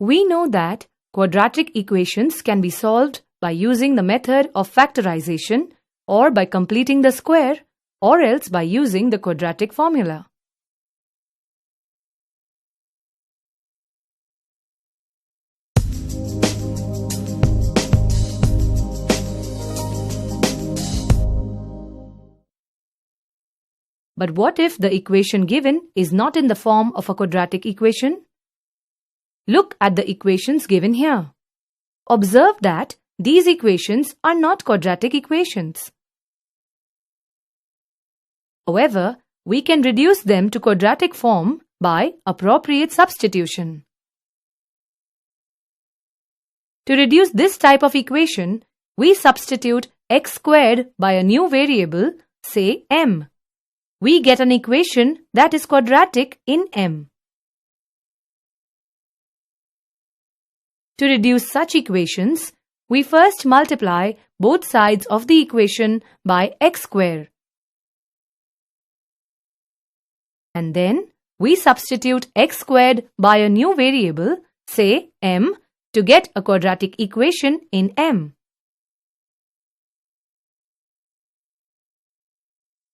We know that quadratic equations can be solved by using the method of factorization or by completing the square or else by using the quadratic formula. But what if the equation given is not in the form of a quadratic equation? Look at the equations given here. Observe that these equations are not quadratic equations. However, we can reduce them to quadratic form by appropriate substitution. To reduce this type of equation, we substitute x squared by a new variable, say m. We get an equation that is quadratic in m. To reduce such equations, we first multiply both sides of the equation by x squared. And then we substitute x squared by a new variable, say m, to get a quadratic equation in m.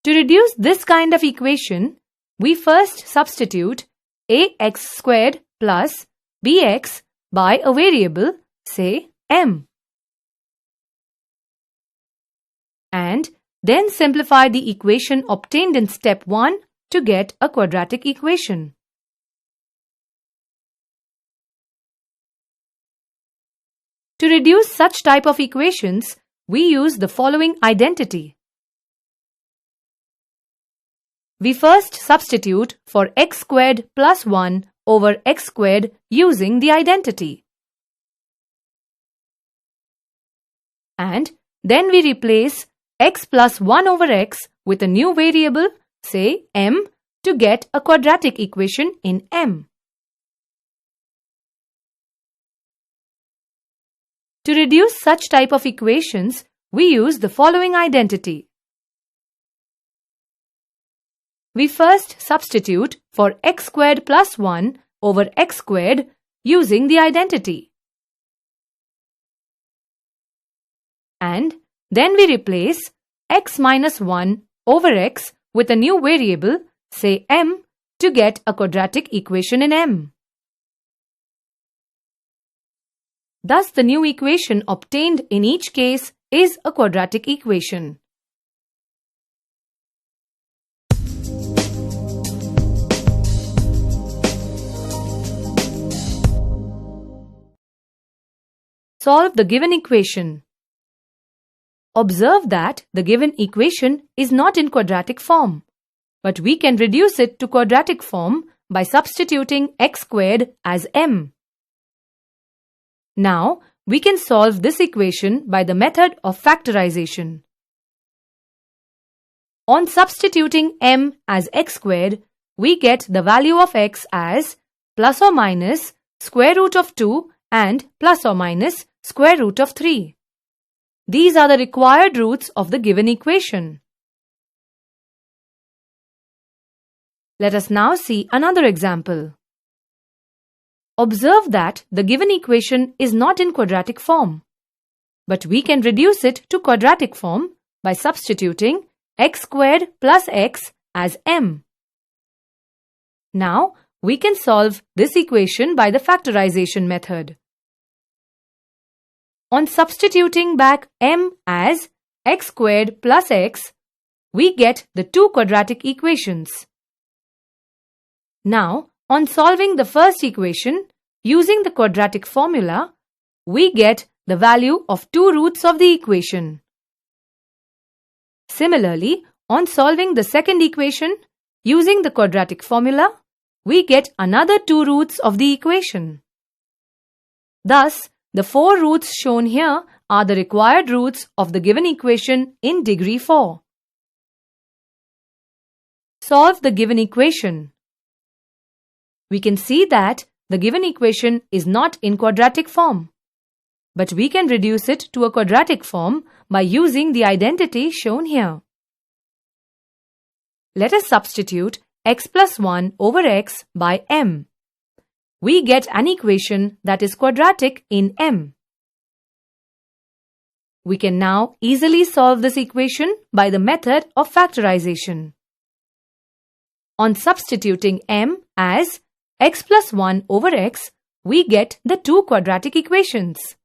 To reduce this kind of equation, we first substitute ax squared plus bx by a variable, say m. And then simplify the equation obtained in step 1 to get a quadratic equation. To reduce such type of equations, we use the following identity. We first substitute for x squared plus 1 over x squared using the identity. And then we replace x plus 1 over x with a new variable, say m, to get a quadratic equation in m. To reduce such type of equations, we use the following identity. We first substitute for x squared plus 1 over x squared using the identity. And then we replace x minus 1 over x with a new variable, say m, to get a quadratic equation in m. Thus, the new equation obtained in each case is a quadratic equation. Solve the given equation. Observe that the given equation is not in quadratic form, but we can reduce it to quadratic form by substituting x squared as m. Now, we can solve this equation by the method of factorization. On substituting m as x squared, we get the value of x as plus or minus square root of 2 and plus or minus square root of 3. These are the required roots of the given equation. Let us now see another example. Observe that the given equation is not in quadratic form, but we can reduce it to quadratic form by substituting x squared plus x as m. Now, we can solve this equation by the factorization method. On substituting back m as x squared plus x, we get the two quadratic equations. Now, on solving the first equation, using the quadratic formula, we get the value of two roots of the equation. Similarly, on solving the second equation, using the quadratic formula, we get another two roots of the equation. Thus, the four roots shown here are the required roots of the given equation in degree 4. Solve the given equation. We can see that the given equation is not in quadratic form, but we can reduce it to a quadratic form by using the identity shown here. Let us substitute x plus 1 over x by m. we get an equation that is quadratic in M. We can now easily solve this equation by the method of factorization. On substituting M as x plus 1 over x, we get the two quadratic equations.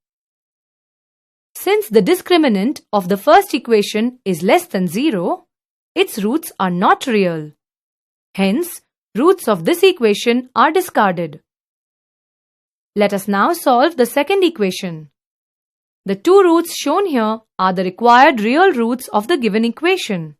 Since the discriminant of the first equation is less than 0, its roots are not real. Hence, roots of this equation are discarded. Let us now solve the second equation. The two roots shown here are the required real roots of the given equation.